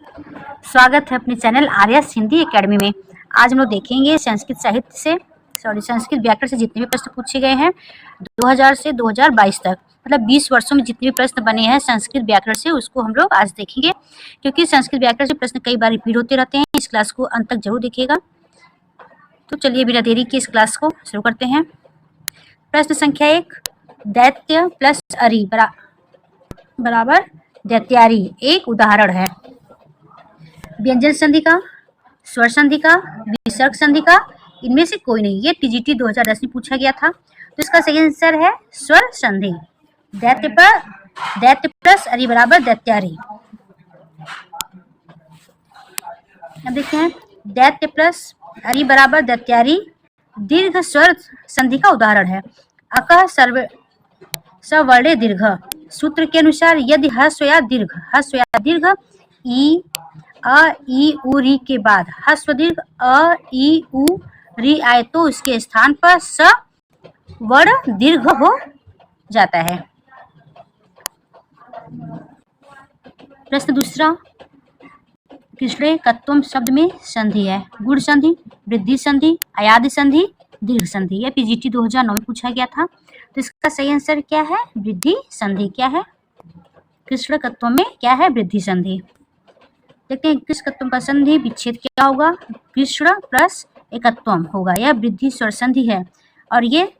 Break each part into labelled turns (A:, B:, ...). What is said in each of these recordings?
A: स्वागत है अपने चैनल आर्यस हिंदी एकेडमी में। आज हम लोग देखेंगे संस्कृत व्याकरण से जितने भी प्रश्न पूछे गए हैं 2000 से 2022 तक, मतलब 20 वर्षों में जितने भी प्रश्न बने हैं संस्कृत व्याकरण से, उसको हम लोग आज देखेंगे। क्योंकि संस्कृत व्याकरण से प्रश्न कई बार रिपीट होते रहते हैं, इस क्लास को अंत तक जरूर देखिएगा। तो चलिए बिना देरी के इस क्लास को शुरू करते हैं। प्रश्न संख्या 1, दैत्य प्लस अरि बराबर दैत्यारी एक उदाहरण है। व्यंजन संधि का, स्वर संधि का, विसर्ग संधि का, इनमें से कोई नहीं। ये टीजीटी 2010 में पूछा गया था, तो इसका सही आंसर है स्वर संधि। दैत्य प्लस अरि बराबर दैत्यारी। अब देखते हैं, दैत्य प्लस अरि बराबर दैत्यारी दीर्घ स्वर संधि का उदाहरण है। अकः सवर्णे दीर्घ सूत्र के अनुसार यदि ह्रस्व या दीर्घ ई अ ई उ री के बाद ह्रस्व दीर्घ अ ई उ री आए तो इसके स्थान पर स वर्ण दीर्घ हो जाता है। प्रश्न दूसरा, कृष्णे कत्वम शब्द में संधि है। गुण संधि, वृद्धि संधि, अयादि संधि, दीर्घ संधि। यह पीजीटी 2009 में पूछा गया था, तो इसका सही आंसर क्या है? वृद्धि संधि। क्या है? कृष्ण कत्वम में क्या है? वृद्धि संधि। देखते हैं कृष्ण कत्वम का संधि विच्छेद क्या होगा? कृष्ण प्लस एकत्वम होगा। यह वृद्धि स्वर संधि है और ये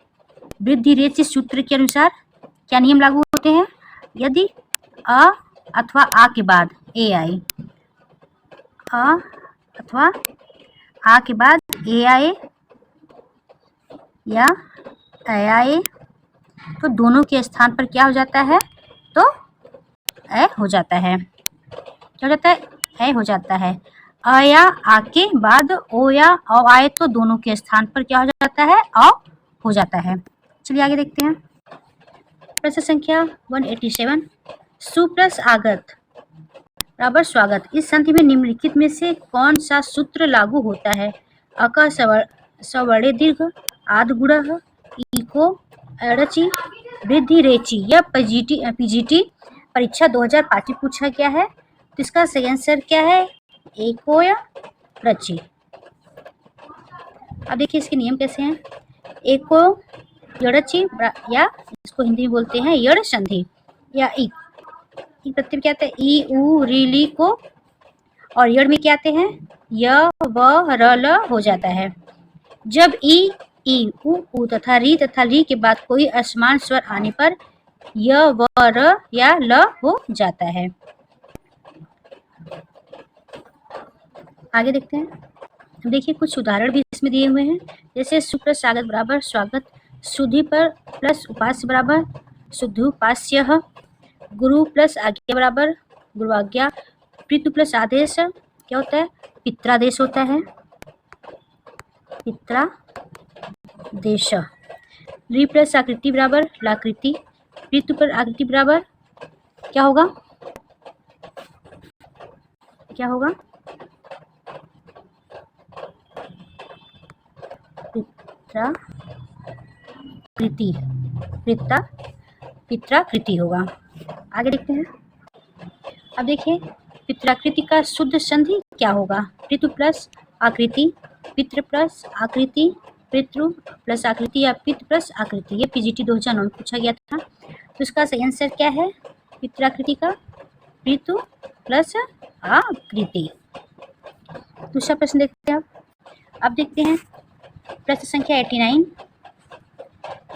A: वृद्धि रेचि सूत्र के अनुसार क्या नियम लागू होते हैं? यदि अ अथवा आ के बाद ए आए, अ अथवा आ के बाद ए आए या ए आए तो दोनों के स्थान पर क्या हो जाता है? तो ए हो जाता है। क्या हो जाता है? ए हो जाता है। अ या आ के बाद ओ या औ आए तो दोनों के स्थान पर क्या हो जाता है? औ हो जाता है। चलिए आगे देखते हैं। प्रश्न संख्या 187, सु प्लस आगत बराबर स्वागत। इस संधि में निम्नलिखित में से कौन सा सूत्र लागू होता है? अक सवर्णे दीर्घ, आद गुणः, इको अड़चि, वृद्धि रेचि। यह पीजीटी परीक्षा 2005 में पूछा गया है, तो इसका सही आंसर क्या है? एको या रचि। अब देखिए इसके नियम कैसे हैं। एको यड़चि या इसको हिंदी में बोलते हैं यड़ संधि या इक प्रत्यय क्या आते हैं? ई उ री ली को, और यड़ में क्या आते हैं? य व र ल हो जाता है। जब ई उ तथा री के बाद कोई असमान स्वर आने पर य व र या ल हो जाता है। आगे देखते हैं। देखिए कुछ उदाहरण भी इसमें दिए हुए हैं, जैसे सु प्लस स्वागत बराबर स्वागत, सुधि पर प्लस उपास्य बराबर सुधुपास्य, गुरु प्लस आज्ञा बराबर गुरुआज्ञा, पितृ प्लस आदेश क्या होता है? पित्रादेश होता है, पित्रादेश। री प्लस आकृति बराबर लाकृति, पितृ पर आकृति बराबर क्या होगा? क्या होगा? पित्राकृति होगा। आगे देखते हैं। अब देखिए पित्राकृति का शुद्ध संधि क्या होगा? पितृ प्लस आकृति, पितृ प्लस आकृति, पितृ प्लस आकृति या पितृ प्लस आकृति। ये पीजीटी 2009 में पूछा गया था, तो इसका सही आंसर क्या है? पित्राकृति का पितृ प्लस आकृति। दूसरा प्रश्न देखते हैं। अब देखते हैं प्रश्न संख्या 89,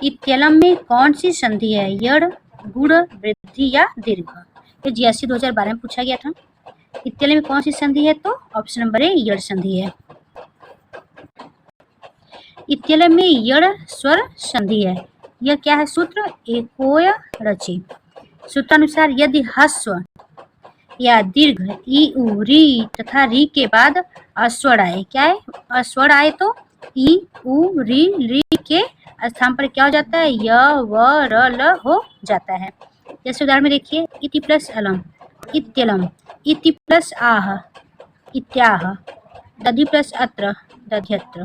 A: इत्यलम में कौन सी संधि है? यड़, गुण, वृद्धि या दीर्घ। ये जीएसटी 2012 में पूछा गया था। इत्यलम में कौन सी संधि है? तो ऑप्शन नंबर ए यड़ संधि है। इत्यलम में यड़ स्वर संधि है। यह क्या है सूत्र? एकोय रचि। सूत्रानुसार यदि ह्रस्व या दीर्घ ई उ री तथा री के बाद अस्वर आए, क्या है? अस्वर आए तो ई उ री के स्थान पर क्या हो जाता है? य व र ल हो जाता है। जैसे उदाहरण में देखिए, इति प्लस अलम इत्यलम, इति प्लस आह इत्याह, दधि प्लस अत्र दध्यत्र।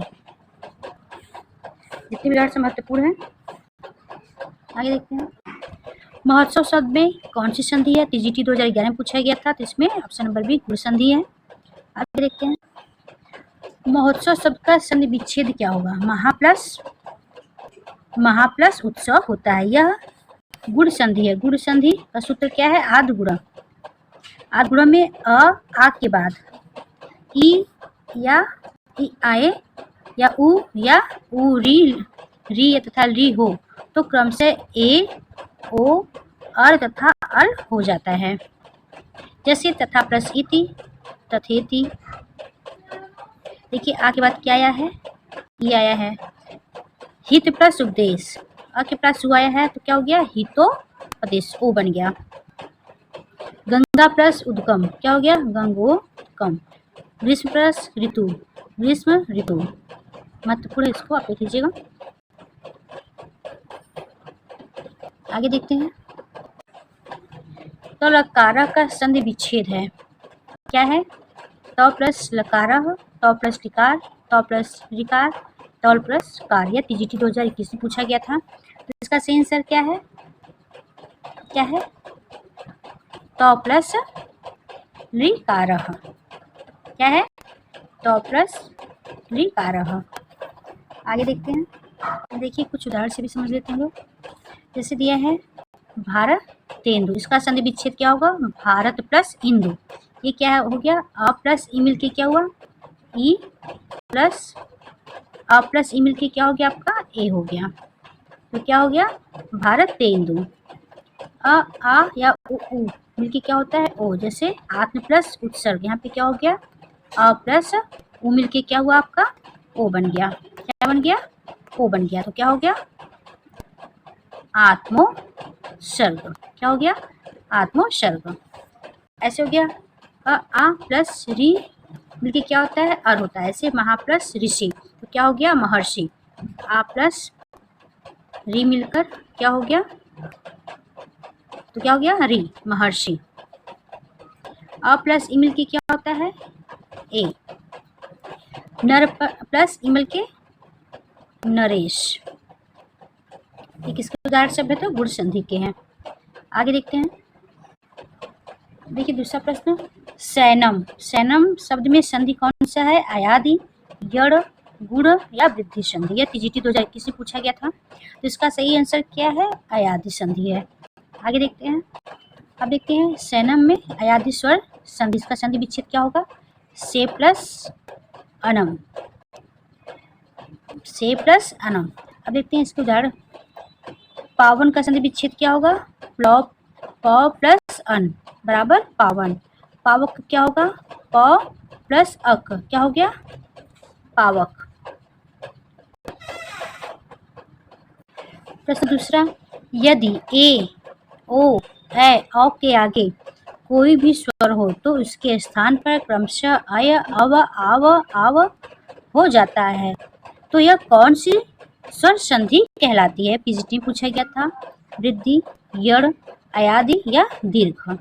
A: जितने भी उदाहरण महत्वपूर्ण हैं। आगे देखते हैं। महोत्सव शब्द में कौन सी संधि है? टीजीटी 2011 में पूछा गया था, तो इसमें ऑप्शन नंबर बी गुण संधि है। आगे देखते हैं, महोत्सव शब्द का संधि विच्छेद क्या होगा? महा प्लस उत्सव होता है, यह गुण संधि है। गुण संधि का सूत्र क्या है? आद गुणा। आद गुणा में आ के बाद ई या ई आए या उ या उ री तथा री हो तो क्रम से ए ओ अर तथा अल हो जाता है। जैसे तथा प्लस इति, तथेति। देखिए आ के बाद क्या आया है? ई आया है। हित प्लस उपदेश, अ के प्लस उ आया है तो क्या हो गया? हितोपदेश, ओ बन गया। गंगा प्लस उद्गम, क्या हो गया? गंगोत्कम। ग्रीष्म प्लस ऋतु, ग्रीष्म ऋतु। महत्वपूर्ण, इसको आप देख लीजिएगा। आगे देखते हैं, तो लकारा का संधि विच्छेद है, क्या है? तो प्लस लकारा, तो प्लस टिकार, तो प्लस रिकार, तौल प्लस कार। यह टीजीटी 2021 में पूछा गया था, तो इसका सही आंसर क्या है? क्या है? तो प्लस रिकारः। क्या है? तो प्लस रिकारः। आगे देखते हैं, देखिए कुछ उदाहरण से भी समझ लेते हैं लोग। जैसे दिया है भारतेंदु, इसका संधि विच्छेद क्या होगा? भारत प्लस इंदु। ये क्या हो गया? अ प्लस ई मिल के क्या हुआ? ई प्लस अ प्लस ई मिल के क्या हो गया? आपका ए हो गया। तो क्या हो गया? भारतेंदु। आ या उ मिलके क्या होता है? ओ। जैसे आत्म प्लस उत्सर्ग, यहाँ पे क्या हो गया? अ प्लस उ मिलके क्या हुआ? आपका ओ बन गया। क्या बन गया? ओ बन गया। तो क्या हो गया? आत्मोसर्ग। क्या हो गया? आत्मोसर्ग। ऐसे हो गया। आ प्लस री मिलके क्या होता है? अर होता है। ऐसे महा प्लस ऋषि, तो क्या हो गया? महर्षि। आ प्लस री मिलकर क्या हो गया? तो क्या हो गया? री, महर्षि। अ प्लस ई मिलके क्या होता है? ए। नर प्लस ई मिलके नरेश। ये किसके उदाहरण शब्द है? तो गुण संधि के हैं। आगे देखते हैं, देखिए दूसरा प्रश्न, सैनम। सैनम शब्द में संधि कौन सा है? अयादि, यड़, गुण या वृद्धि संधि। यह टीजीटी 2021 में पूछा गया था, तो इसका सही आंसर क्या है? अयादि संधि है। आगे देखते हैं, अब देखते हैं सैनम में अयादि स्वर संधि, इसका संधि विच्छेद क्या होगा? से प्लस अनम, से प्लस अनम। अब देखते हैं इसके उदाहरण। पावन का संधि विच्छेद क्या होगा? प प्लस अन बराबर पावन। पावक क्या होगा? प प्लस अक, क्या हो गया? पावक। प्रश्न दूसरा, यदि ए ओ ए औ के आगे कोई भी स्वर हो तो उसके स्थान पर क्रमशः अय अव आव आव हो जाता है, तो यह कौन सी स्वर संधि कहलाती है? पीजीटी में पूछा गया था। वृद्धि, यड़, अयादि या दीर्घ।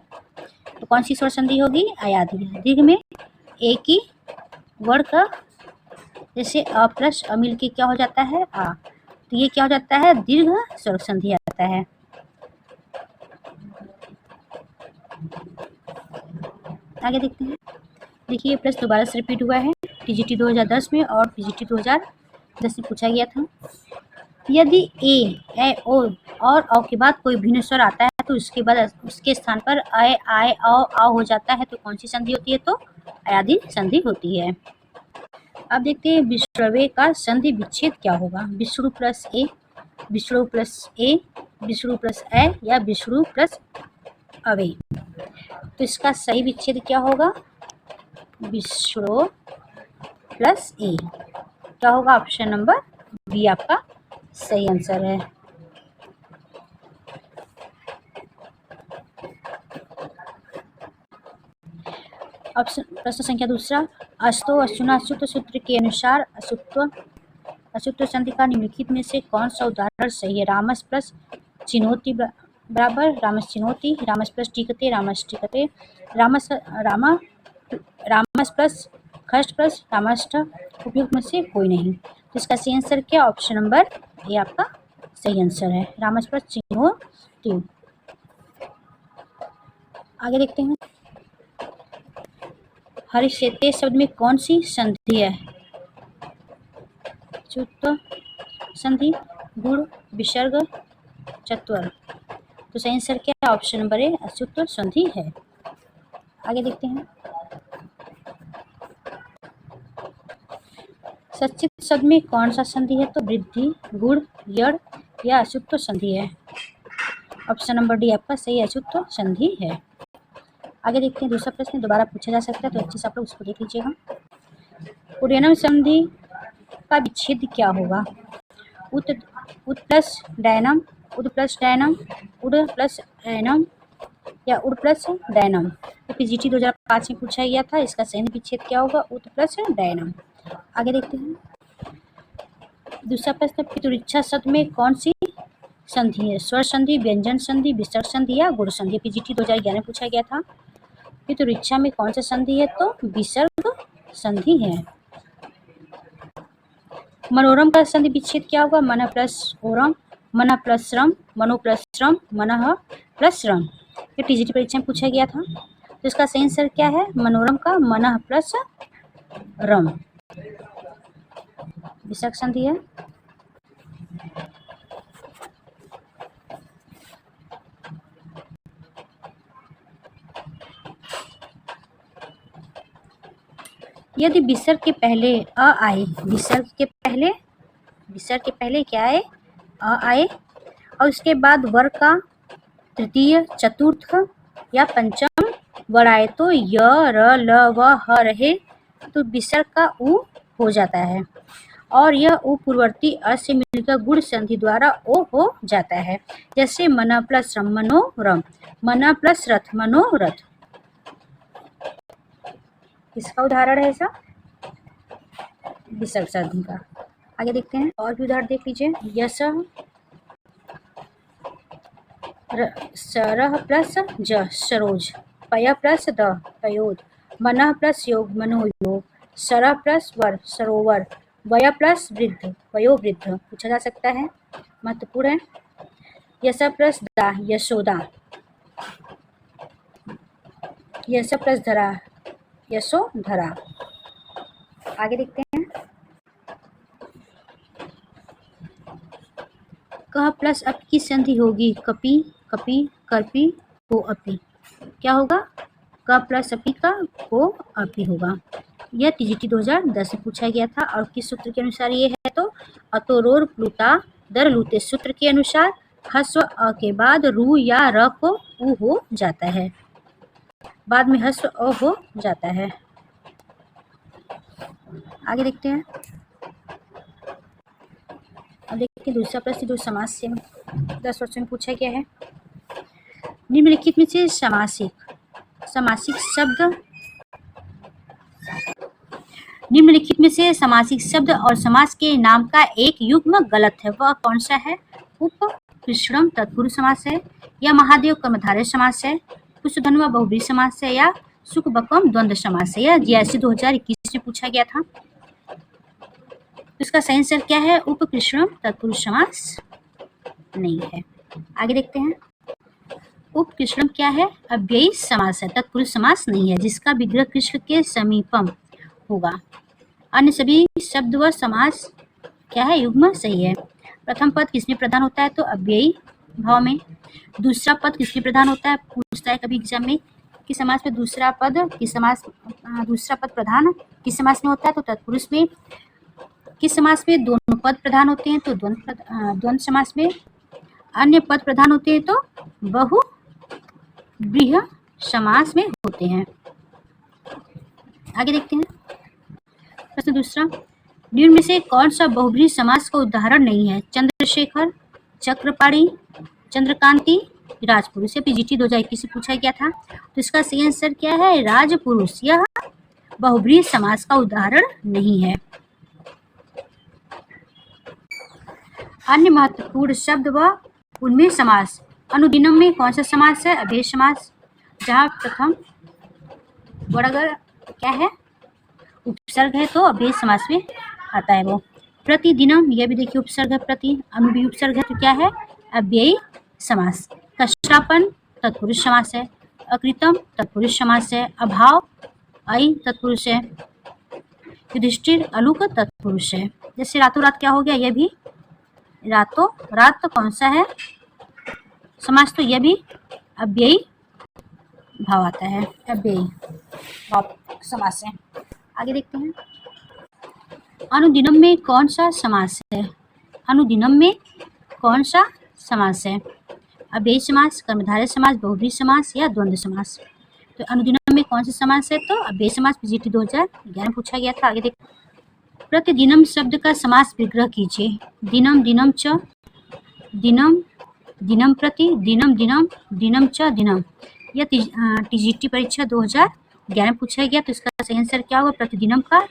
A: तो कौन सी स्वर संधि होगी? अयादि। दीर्घ में एक ही वर्ड का, जैसे अ प्लस अ मिल के क्या हो जाता है? आ, तो ये क्या हो जाता है? दीर्घ स्वर संधि आता है। आगे देखते हैं, देखिए प्रश्न दोबारा से रिपीट हुआ है, टीजीटी 2010 में और पीजीटी 2010 में पूछा गया था। यदि ए ओ और औ के बाद कोई भिन्न स्वर आता है तो उसके बाद उसके स्थान पर अय आय औ हो जाता है, तो कौन सी संधि होती है? तो अयादि संधि होती है। अब देखते हैं विश्रवे का संधि विच्छेद क्या होगा? विष्णु प्लस ए, विष्णु प्लस ए, विष्णु प्लस ए या विष्णु प्लस अवे। तो इसका सही विच्छेद क्या होगा? विष्णु प्लस ए। क्या होगा? ऑप्शन नंबर बी आपका सही आंसर है। ऑप्शन प्रश्न संख्या दूसरा, अस्तो अश्वनाश्वत सूत्र के अनुसार अशुत्व संधि का निम्नलिखित में से कौन सा उदाहरण सही है? रामस प्लस चिनोती बराबर रामस चिनोती, रामस प्लस टिकते रामस टिकते, रामस प्लस खष्ट प्लस रामष्ट, उपयुक्त में से कोई नहीं। तो इसका सही आंसर क्या? ऑप्शन नंबर ए आपका सही आंसर है, रामस प्लस चिनोती। आगे देखते हैं, हरिश्चेते शब्द में कौन सी संधि है? अच्युत संधि, गुण, विसर्ग, चत्वर। तो सही आंसर क्या है? ऑप्शन नंबर ए अच्युत संधि है। आगे देखते हैं, सचित शब्द में कौन सा संधि है? तो वृद्धि, गुण, यड़ या अच्युत संधि है। ऑप्शन नंबर डी आपका सही अच्युत संधि है। आगे देखते हैं, दूसरा प्रश्न दोबारा पूछा जा सकता है, तो अच्छे से आप लोग उसको देख लीजिएगा। उडयनम संधि का विच्छेद क्या होगा? उत प्लस डायनम, उद प्लस डायनम, उड प्लस एनम या उड प्लस डायनम। तो पीजीटी 2005 में पूछा गया था, इसका सही विच्छेद क्या होगा? उत प्लस डायनम। आगे देखते हैं, दूसरा प्रश्न, पितृइच्छा शब्द में कौन सी संधि है? स्वर संधि, व्यंजन संधि, विसर्ग संधि या गुण संधि। पीजीटी 2011 में पूछा गया था। पितृइच्छा में कौन सा संधि है? तो विसर्ग संधि है। मनोरम का संधि विच्छेद क्या होगा? मन प्लस ओरम, मन प्लस श्रम, मनो प्लस श्रम, मन प्लस श्रम। ये टीजीटी परीक्षा में पूछा गया था। तो इसका सही आंसर क्या है? मनोरम का मन प्लस रम विसर्ग संधि है। यदि विसर्ग के पहले अ आए, विसर्ग के पहले क्या आए? अ आए, और उसके बाद वर्ग का तृतीय, चतुर्थ या पंचम वर्ग आए, तो य, र, ल, व, ह रहे, तो विसर्ग का उ हो जाता है, और यह उ पूर्ववर्ती अ से मिलकर गुण संधि द्वारा ओ हो जाता है। जैसे मन प्लस रम, मनोरम, मन प्लस रथ, मनोरथ। किसका उदाहरण है ऐसा? विसर्ग संधि का। आगे देखते हैं, और भी उदाहरण देख लीजिए। यश, सरह प्लस ज, सरोज, पय प्लस द, पयोद, मन प्लस योग, मनोयोग, सरह प्लस वर, सरोवर, वय प्लस वृद्ध, वयोवृद्ध। पूछा जा सकता है, महत्वपूर्ण है। यश प्लस दा, यशोदा, यश प्लस धरा, यशोधरा। आगे देखते हैं, कह प्लस अप की संधि होगी? कपि, कपि, कर्पी, को अपी। क्या होगा? क प्लस अपी का को अपी होगा। यह टीजीटी 2010 में पूछा गया था, और किस सूत्र के अनुसार ये है? तो अतोरोर प्लुता दर लूते सूत्र के अनुसार हस्व अ के बाद रू या र को उ हो जाता है, बाद में हस्व अ हो जाता है। आगे देखते हैं, अब देखिए दूसरा प्रश्न जो समास से 10 वर्ष में पूछा गया है। निम्नलिखित में से समासिक शब्द और समास के नाम का एक युग्म गलत है, वह कौन सा है? उपकृष्णम तत्पुरुष समास है, या महादेव कर्मधारय समास है, पुष्पधनुआ बहुव्रीहि समास है, या सुखबकम द्वंद्व समास है। यह जीआईसी 2021 में पूछा गया था। इसका सही आंसर क्या है? उपकृष्णम तत्पुरुष समास नहीं है। आगे देखते हैं, उपकृष्णम क्या है? अव्ययी समास है, तत्पुरुष समास नहीं है, जिसका विग्रह कृष्ण के समीपम होगा। अन्य सभी शब्द व समास क्या है? युग्म सही है। प्रथम पद किसमें प्रधान होता है? तो अव्ययी भाव में। दूसरा पद किसमें प्रधान होता है? पूछता है कभी एग्जाम में कि समास में दूसरा पद प्रधान किस समास में होता है? तो तत्पुरुष में। किस समास में दोनों पद प्रधान होते हैं? तो द्वंद्व समास में। अन्य पद प्रधान होते हैं तो बहुव्रीहि समास में होते हैं। आगे देखते हैं, प्रश्न दूसरा, निम्न में से कौन सा बहुव्रीहि समास का उदाहरण नहीं है? चंद्रशेखर, चक्रपाणी, चंद्रकांति, राजपुरुष। पीजीटी 2021 से पूछा गया था। तो इसका सही आंसर क्या है? राजपुरुष। यह बहुव्रीहि समास का उदाहरण नहीं है। अन्य महत्वपूर्ण शब्द व उनमें समास। अनुदिनम में कौन सा समास है? अभेद समास, जहाँ प्रथम वर्ग अगर क्या है? उपसर्ग है, तो अभेद समास में आता है वो। प्रतिदिनम, यह भी देखिए उपसर्ग है, प्रति, अनु भी उपसर्ग है, तो क्या है? अव्ययी समास। कष्टापन तत्पुरुष समास है, अकृतम तत्पुरुष समास है। अभाव ऐ तत्पुरुष है। युधिष्ठिर अलुक तत्पुरुष है। जैसे रातों रात क्या हो गया, ये भी रातों रात तो कौन सा है समास, तो यह भी अव्ययी भाव आता है, अव्ययी भाव समास है। आगे देखते हैं, अनुदिनम में कौन सा समास है। अनुदिनम में कौन सा समास है, अव्ययी समास, कर्मधारय समास, बहुव्रीहि समास या द्वंद्व समास। तो अनुदिनम में कौन सा समास है, तो अव्ययी समास। पीजीटी 2011 पूछा गया था। आगे देखते, प्रतिदिनम शब्द का समास विग्रह कीजिए। दिनम दिनम च, दिनम दिनम प्रति, दिनम दिनम, दिनम च दिनम। यह टीजीटी परीक्षा 2011 में पूछा गया। तो इसका सही आंसर क्या होगा, प्रतिदिनम का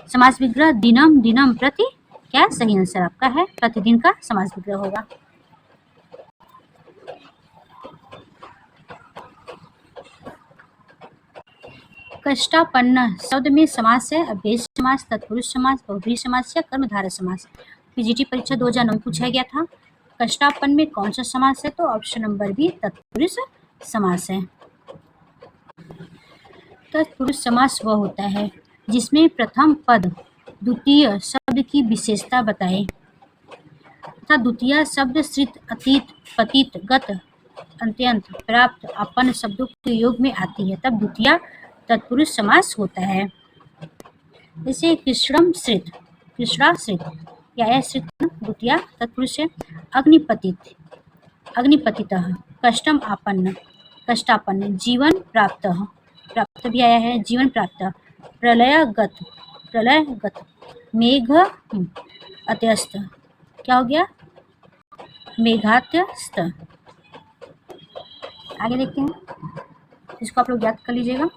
A: समास विग्रह दिनम दिनम प्रति, क्या सही आंसर आपका है, प्रतिदिन का समास विग्रह होगा। कष्टापन्न शब्द में समास है अव्ययी समास, तत्पुरुष समास, बहुव्रीहि समास या कर्मधारय समास। पीजीटी परीक्षा 2009 में पूछा गया था। कष्टापन्न में कौन सा समास है, तो ऑप्शन नंबर बी तत्पुरुष समास है। तत्पुरुष समास वह होता है जिसमें प्रथम पद द्वितीय शब्द की विशेषता बताए तथा द्वितीय शब्द श्रित, अतीत, पतित, गत, अत्यंत, प्राप्त, अपन शब्दों के योग में आती है, तब द्वितीय तत्पुरुष समास होता है। जैसे कृष्णम श्रित, कृष्णाश्रित, क्या है श्रित द्वितीय तत्पुरुष है। अग्निपतित, अग्निपतितः, कष्टम आपन्न, कष्टापन्न, जीवन प्राप्त, प्राप्त भी आया है, जीवन प्राप्त, प्रलयगत, प्रलयगत, मेघ अत्यस्त, क्या हो गया, मेघात्यस्त। आगे देखते हैं, इसको आप लोग याद कर लीजिएगा।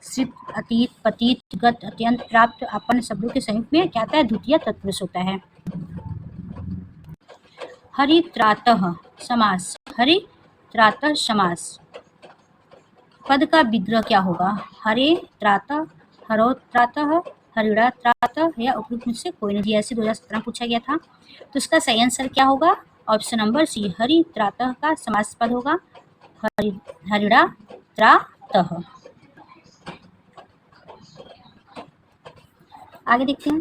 A: श्रित, अतीत, पतित, गत, अत्यंत, प्राप्त, अपन शब्दों के संयुक्त में क्या आता है, द्वितीय तत्पुरुष होता है। हरित्रातः समास, हरित्रातः समास, पद का विग्रह क्या होगा, हरे त्रातः, हरोत्रातः, हरिणा त्रातः या उपयुक्त में से कोई नहीं। ऐसे 2017 पूछा गया था। तो इसका सही आंसर क्या होगा, ऑप्शन नंबर सी, हरि त्रातः का समास पद होगा हरिणा त्रातः। आगे देखते हैं,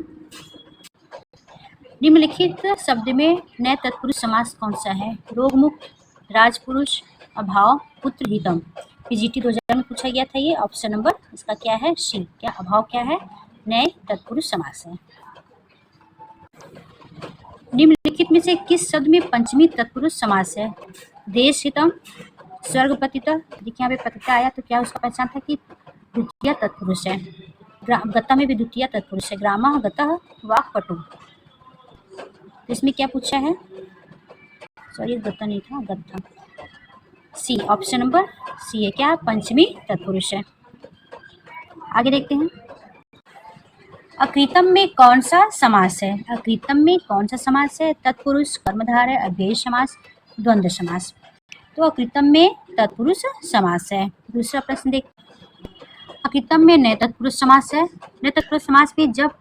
A: निम्नलिखित शब्द में नए तत्पुरुष समास कौन सा है, रोगमुक्त, राजपुरुष, अभाव, पुत्र, हितम। पीजीटी 2000 में पूछा गया था ये, ऑप्शन नंबर इसका क्या है, सी, क्या अभाव क्या है, नए तत्पुरुष समास है। निम्नलिखित में से किस शब्द में पंचमी तत्पुरुष समास है, देश हितम, स्वर्गपतित, देखिए यहाँ पे पतिता आया तो क्या उसका पहचान था कि द्वितीय तत्पुरुष है। गता में भी द्वितीय तत्पुरुष है, ग्रामः, गतः, वाक्पटु। इसमें क्या पूछा है, सॉरी गता नहीं था, गता, सी, ऑप्शन नंबर सी है, क्या पंचमी तत्पुरुष है। आगे देखते हैं, अकृतम में कौन सा समास है, अकृतम में कौन सा समास है, तत्पुरुष, कर्मधारय, अव्ययी समास, द्वंद्व समास। तो अकृतम में तत्पुरुष समास है। दूसरा प्रश्न देख, अकृतम में नए तत्पुरुष समास है। नए तत्पुरुष समास में जब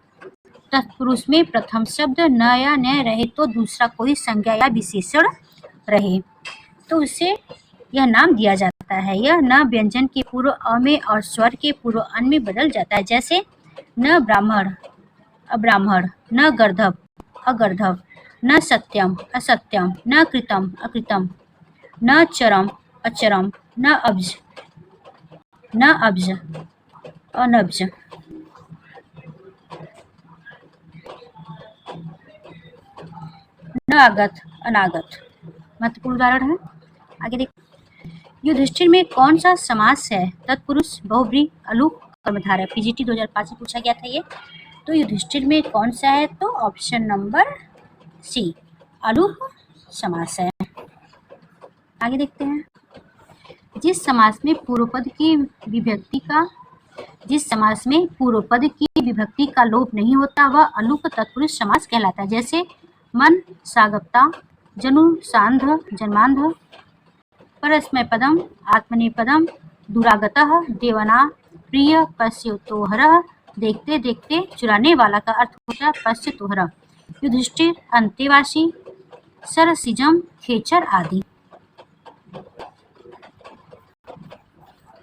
A: तत्पुरुष में प्रथम शब्द न या न रहे तो दूसरा कोई संज्ञा या विशेषण रहे तो उसे यह नाम दिया जाता है। यह न व्यंजन के पूर्व अ में और स्वर के पूर्व अन में बदल जाता है। जैसे न ब्राह्मण, अब्राह्मण, न गर्धव, अगर्धव, न सत्यम, असत्यम, न कृतम, अकृतम, न चरम, अचरम, न अब्ज, न अब्ज, अनब्ज। न आगत, अनागत। महत्वपूर्ण उदाहरण है। आगे देख, युधिष्ठिर में कौन सा समास है, तत्पुरुष, बहुव्रीहि, अलूक, कर्मधारय। पीजीटी 2005 में पूछा गया था ये। तो युधिष्ठिर में कौन सा है, तो ऑप्शन नंबर सी, अलूक समास है। आगे देखते हैं, जिस समास में पूर्वपद की विभक्ति का लोप नहीं होता वह अलूक तत्पुरुष समास कहलाता है। जैसे मन, सागप्ता, जनु, सांध, जन्मांध, परस्मैपदम, आत्मनेपदम, दुरागतः, देवना, प्रिय, पश्यतोहरः, देखते देखते, चुराने वाला का अर्थ होता है पश्यतोहरः, युधिष्ठिर, अंतेवासी, सरसिजम, खेचर आदि।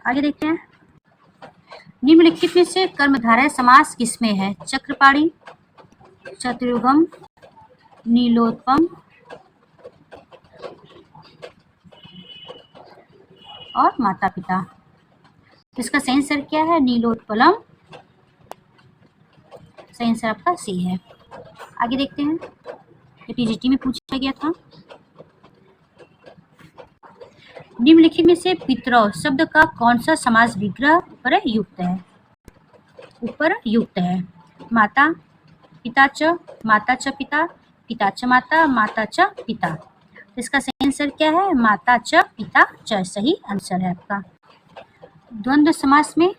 A: आगे देखते हैं, निम्नलिखित में से कर्मधारय समास किसमें है? चक्रपाणी, चतुर्युगम, नीलोत्पम और माता पिता। इसका सही आंसर क्या है? नीलोत्पलम। सही आंसर आपका सी है। आगे देखते हैं, ये टीजीटी में पूछा गया था। निम्नलिखित में से पितरौ शब्द का कौन सा समास विग्रह पर युक्त है? ऊपर युक्त है। माता, पिता च, माता च पिता, पिता च माता, माता च पिता। इसका सही आंसर क्या है? माता च पिता च सही आंसर है आपका। द्वंद्व समास में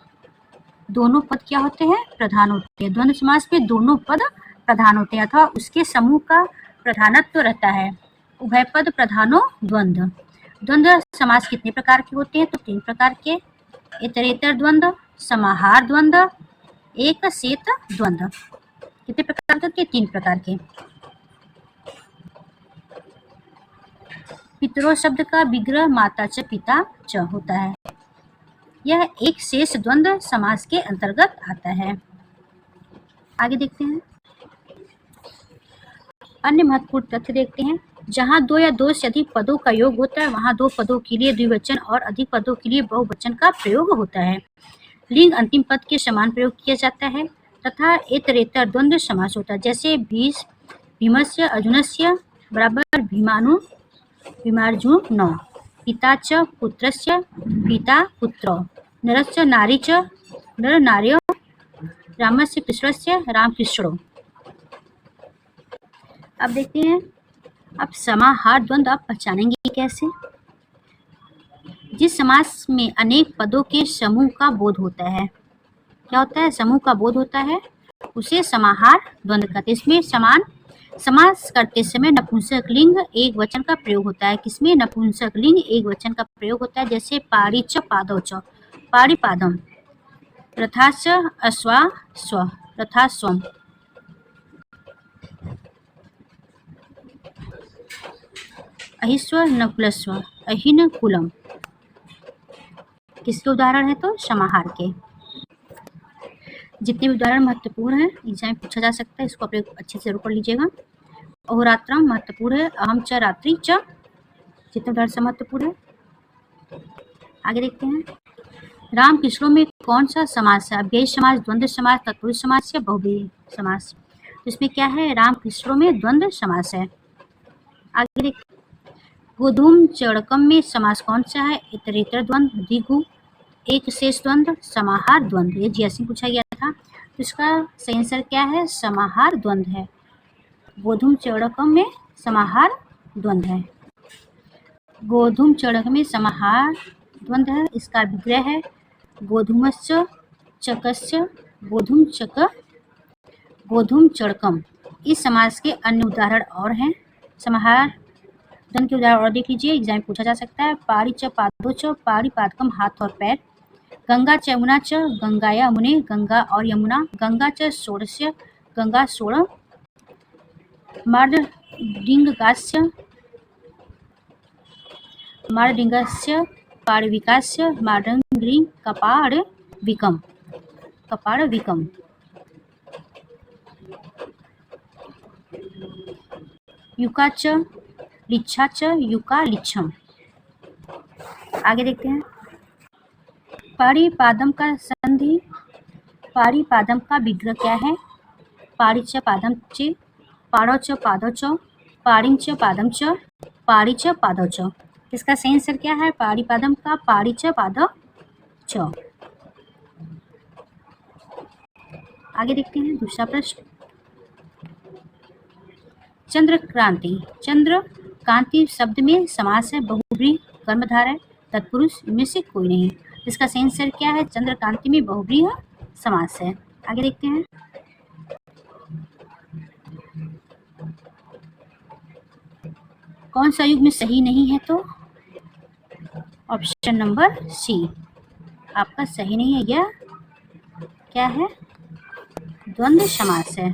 A: दोनों पद क्या होते हैं? प्रधान होते हैं। द्वंद्व समास में दोनों पद प्रधान होते हैं अथवा उसके समूह का प्रधानत्व रहता है। उभय पद प्रधानो द्वंद्व। द्वंद्व समास कितने प्रकार के होते हैं? तो 3 प्रकार के। इतरेतर द्वंद्व, समाहार द्वंद्व, एक सेत द्वंद्व। कितने प्रकार के? 3 प्रकार के। पितरों शब्द का विग्रह माता च पिता च होता है। यह एक शेष द्वंद्व समास के अंतर्गत आता है। आगे देखते हैं, अन्य महत्वपूर्ण तथ्य देखते हैं। जहां 2 या 2 से अधिक पदों का योग होता है वहां 2 पदों के लिए द्विवचन और अधिक पदों के लिए बहुवचन का प्रयोग होता है। लिंग अंतिम पद के समान प्रयोग किया जाता है तथा इतरेतर द्वंद्व समास होता है। जैसे भीमस्य अर्जुनस्य बराबर भीमानु भीमार्जुनौ, पिता च पुत्रस्य पिता पुत्रौ, नरस्य नारी च नर नार्यो, रामस्य कृष्णस्य रामकृष्णो। अब देखते हैं, अब समाहार द्वंद्व आप पहचानेंगे कैसे? जिस समास में अनेक पदों के समूह का बोध होता है, क्या होता है? समूह का बोध होता है, उसे समाहार द्वंद्व कहते हैं। इसमें समान समास करते समय नपुंसक लिंग एक वचन का प्रयोग होता है। किसमें? नपुंसक लिंग एक वचन का प्रयोग होता है। जैसे पाड़ी च पादौ च, पाड़ी पादम, रथाच अश्वा स्व, रथास्वम। अहिस्व नकुलस्व, अहिन कुलम। किसके उदाहरण है? तो समाहार के। जितने भी उदाहरण महत्वपूर्ण हैं एग्जाम में पूछा जा सकता है, इसको आप अच्छे से जरूर पढ़ लीजिएगा। अहोरात्रम महत्वपूर्ण है, अहम च रात्रि च, जितने उदाहरण से महत्वपूर्ण है। आगे देखते हैं, राम कृष्णों में कौन सा समास है? अव्ययी समास, द्वंद्व समास, तत्पुरुष समास या बहुव्रीहि समास? तो इसमें क्या है? राम कृष्णों में द्वंद्व समास है। आगे देखते, गोधूम चड़कम में समास कौन सा है? इतरेतर द्वंद्व, द्विगु, एक शेष द्वंद्व, समाहार द्वंद्व। ये जीएस में पूछा गया था, तो इसका सही आंसर क्या है? समाहार द्वंद्व है। गोधूम चड़कम में समाहार द्वंद्व है। गोधूम चड़क में समाहार द्वंद्व है। इसका विग्रह है गोधूमस्य चकस्य गोधूम चक गोधूम चड़कम। इस समास के अन्य उदाहरण और हैं। समाहार द्वंद्व के उदाहरण और देख लीजिए, एग्जाम पूछा जा सकता है। पाड़ी च पादो च, पाड़ी पादकम हाथ और पैर। गंगा च यमुना च, गंगाया यमुने, गंगा और यमुना। गंगा च षोडस्य, गंगा षोड़। मार्डिंगास्य, मार्डिंगस्य, पाड़विकास्य, मार्डंग्री, कपाड़विकम, कपाड़विकम। युका च लिच्छा च, युका लिच्छम। आगे देखते हैं, पाड़ी पादम का संधि, पाड़ी पादम का विग्रह क्या है? पाड़ी च पादम च, पाड़ो च पादो च, पाड़िम च पादम च, पाड़ी च पादो च। इसका सही आंसर क्या है? पाड़ी पादम का पाड़ी च पादो च। आगे देखते हैं दूसरा प्रश्न, चंद्र क्रांति। चंद्र कांति शब्द में समास है, बहुव्रीहि, कर्मधारय, तत्पुरुष, इनमें से कोई नहीं। इसका सही आंसर क्या है? चंद्र कांति में बहुव्रीहि समास है। आगे देखते हैं, कौन सा युग्म सही नहीं है? तो ऑप्शन नंबर सी आपका सही नहीं है। यह क्या है? द्वंद्व समास है।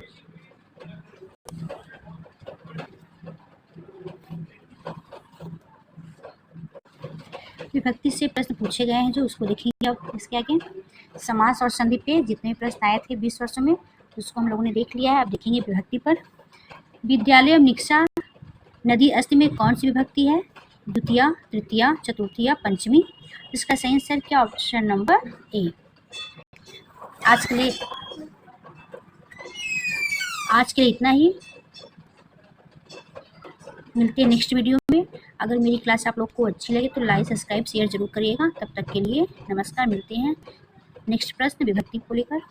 A: विभक्ति से प्रश्न पूछे गए हैं जो उसको देखेंगे अब इसके आगे। समास और संधि पे जितने भी प्रश्न आए थे 20 वर्षों में उसको हम लोगों ने देख लिया है। अब देखेंगे विभक्ति पर। विद्यालय और निक्षा नदी अस्त में कौन सी विभक्ति है? द्वितीया, तृतीया, चतुर्थीया, पंचमी। इसका सही आंसर क्या? Option number A. आज के लिए इतना ही। मिलते हैं नेक्स्ट वीडियो में। अगर मेरी क्लास आप लोग को अच्छी लगे तो लाइक, सब्सक्राइब, शेयर जरूर करिएगा। तब तक के लिए नमस्कार। मिलते हैं नेक्स्ट प्रश्न विभक्ति को लेकर।